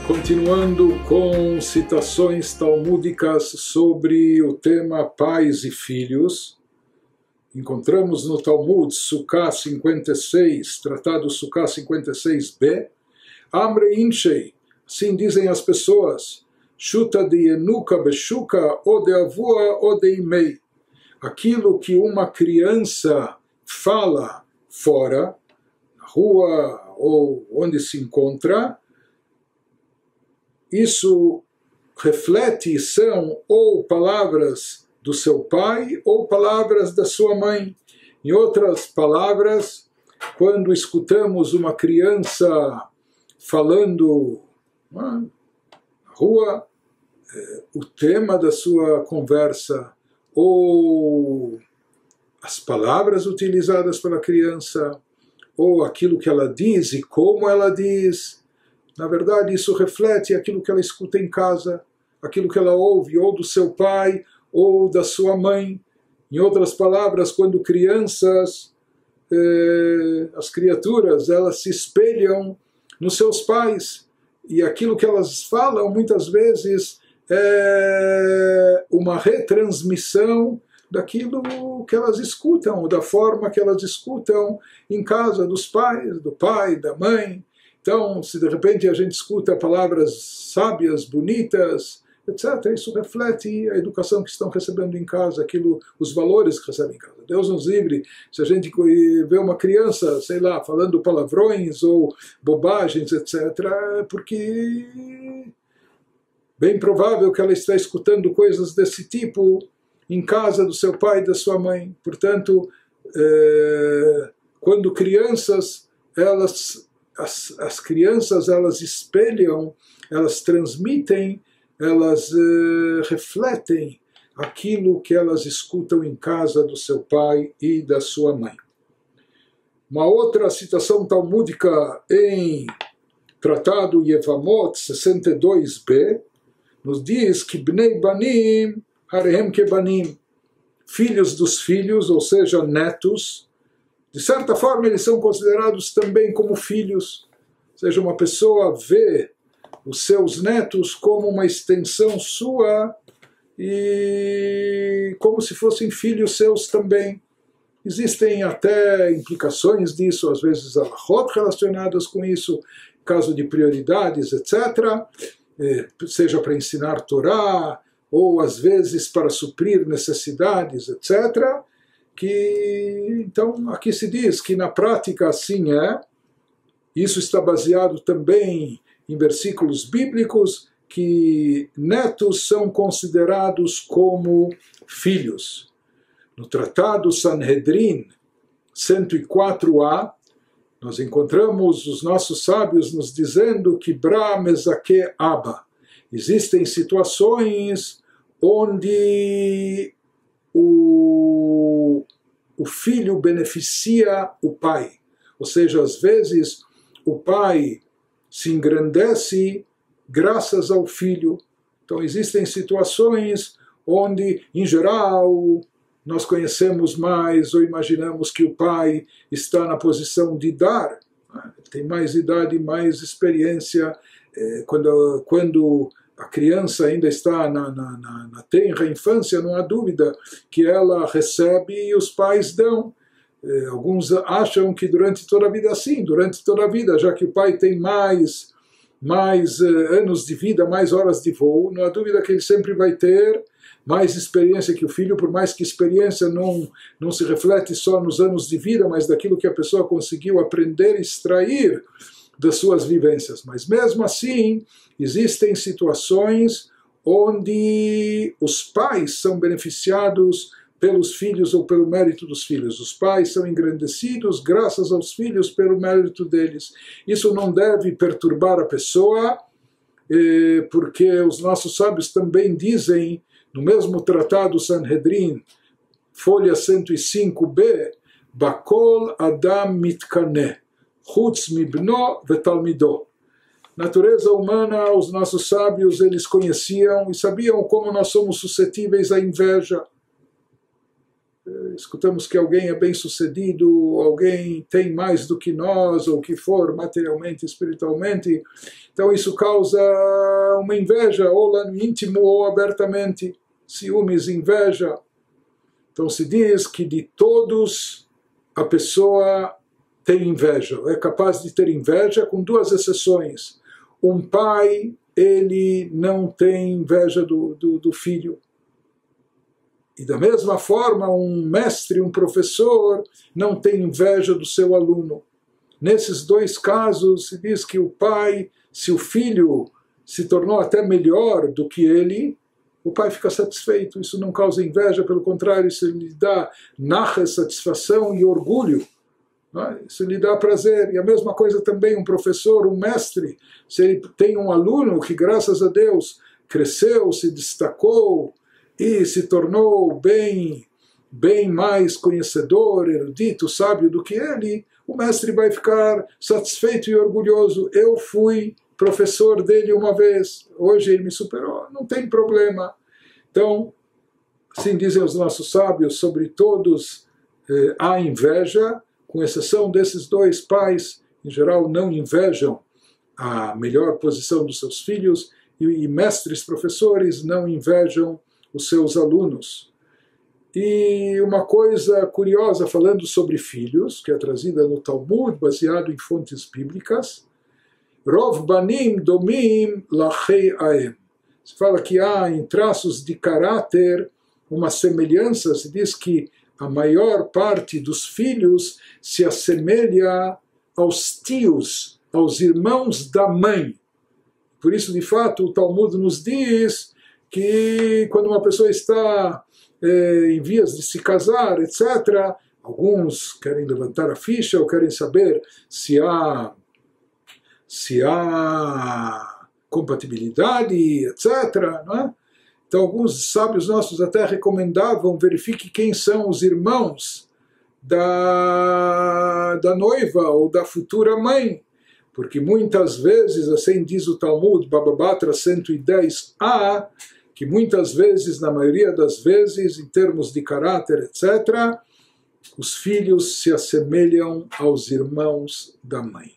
Continuando com citações talmúdicas sobre o tema pais e filhos, encontramos no Talmud, Sukkah 56, tratado Sukkah 56b, Amre Inchei, assim dizem as pessoas, Shuta de Yenuka Beshuka, ou de Avua, ou de Imei. Aquilo que uma criança fala fora, na rua ou onde se encontra, isso reflete, são ou palavras do seu pai ou palavras da sua mãe. Em outras palavras, quando escutamos uma criança falando na rua, o tema da sua conversa ou as palavras utilizadas pela criança ou aquilo que ela diz e como ela diz, na verdade, isso reflete aquilo que ela escuta em casa, aquilo que ela ouve ou do seu pai ou da sua mãe. Em outras palavras, quando crianças, as criaturas, elas se espelham nos seus pais. E aquilo que elas falam, muitas vezes, é uma retransmissão daquilo que elas escutam, da forma que elas escutam em casa dos pais, do pai, da mãe. Então, se de repente a gente escuta palavras sábias, bonitas, etc., isso reflete a educação que estão recebendo em casa, aquilo, os valores que recebem em casa. Deus nos livre, se a gente vê uma criança, sei lá, falando palavrões ou bobagens, etc., porque bem provável que ela está escutando coisas desse tipo em casa do seu pai e da sua mãe. Portanto, quando crianças, as crianças, elas espelham, elas transmitem, elas refletem aquilo que elas escutam em casa do seu pai e da sua mãe. Uma outra citação talmúdica em Tratado Yevamot 62b nos diz que Bnei Banim Harehem Kebanim, filhos dos filhos, ou seja, netos, de certa forma, eles são considerados também como filhos. Ou seja, uma pessoa vê os seus netos como uma extensão sua e como se fossem filhos seus também. Existem até implicações disso, às vezes alahot relacionadas com isso, caso de prioridades, etc., seja para ensinar Torá, ou às vezes para suprir necessidades, etc., então, aqui se diz que na prática assim é, isso está baseado também em versículos bíblicos, que netos são considerados como filhos. No Tratado Sanhedrin 104a, nós encontramos os nossos sábios nos dizendo que Bra Mezake Abba. Existem situações onde o filho beneficia o pai. Ou seja, às vezes o pai se engrandece graças ao filho. Então existem situações onde, em geral, nós conhecemos mais ou imaginamos que o pai está na posição de dar. Ele tem mais idade, mais experiência. Quando a criança ainda está na tenra infância, não há dúvida que ela recebe e os pais dão. Alguns acham que durante toda a vida, sim, durante toda a vida, já que o pai tem mais anos de vida, mais horas de voo, não há dúvida que ele sempre vai ter mais experiência que o filho, por mais que experiência não se reflete só nos anos de vida, mas daquilo que a pessoa conseguiu aprender e extrair das suas vivências. Mas mesmo assim, existem situações onde os pais são beneficiados pelos filhos ou pelo mérito dos filhos. Os pais são engrandecidos graças aos filhos pelo mérito deles. Isso não deve perturbar a pessoa, porque os nossos sábios também dizem, no mesmo Tratado Sanhedrin, folha 105b, Bakol Adam Mitkaneh, Chutz Mibno Vetalmido. Natureza humana, os nossos sábios, eles conheciam e sabiam como nós somos suscetíveis à inveja. escutamos que alguém é bem-sucedido, alguém tem mais do que nós, ou o que for, materialmente, espiritualmente. Então isso causa uma inveja, ou lá no íntimo ou abertamente, ciúmes, inveja. Então se diz que de todos a pessoa tem inveja, é capaz de ter inveja com duas exceções. Um pai, ele não tem inveja do filho. E da mesma forma, um mestre, um professor, não tem inveja do seu aluno. Nesses dois casos, se diz que o pai, se o filho se tornou até melhor do que ele, o pai fica satisfeito. Isso não causa inveja, pelo contrário, isso lhe dá satisfação e orgulho. Isso lhe dá prazer. E a mesma coisa também um professor, um mestre, se ele tem um aluno que, graças a Deus, cresceu, se destacou e se tornou bem mais conhecedor, erudito, sábio do que ele, o mestre vai ficar satisfeito e orgulhoso. Eu fui professor dele uma vez, hoje ele me superou, não tem problema. Então, assim dizem os nossos sábios, sobre todos há inveja, com exceção desses dois pais, em geral não invejam a melhor posição dos seus filhos, e mestres, professores não invejam os seus alunos. E uma coisa curiosa, falando sobre filhos, que é trazida no Talmud, baseado em fontes bíblicas, Rov banim domim lachei aem. Se fala que há em traços de caráter uma semelhança, se diz que a maior parte dos filhos se assemelha aos tios, aos irmãos da mãe. Por isso, de fato, o Talmud nos diz que quando uma pessoa está em vias de se casar, etc., alguns querem levantar a ficha ou querem saber se há compatibilidade, etc., não é? Então, alguns sábios nossos até recomendavam, verifique quem são os irmãos da noiva ou da futura mãe, porque muitas vezes, assim diz o Talmud, Baba Batra 110a, que muitas vezes, na maioria das vezes, em termos de caráter, etc., os filhos se assemelham aos irmãos da mãe.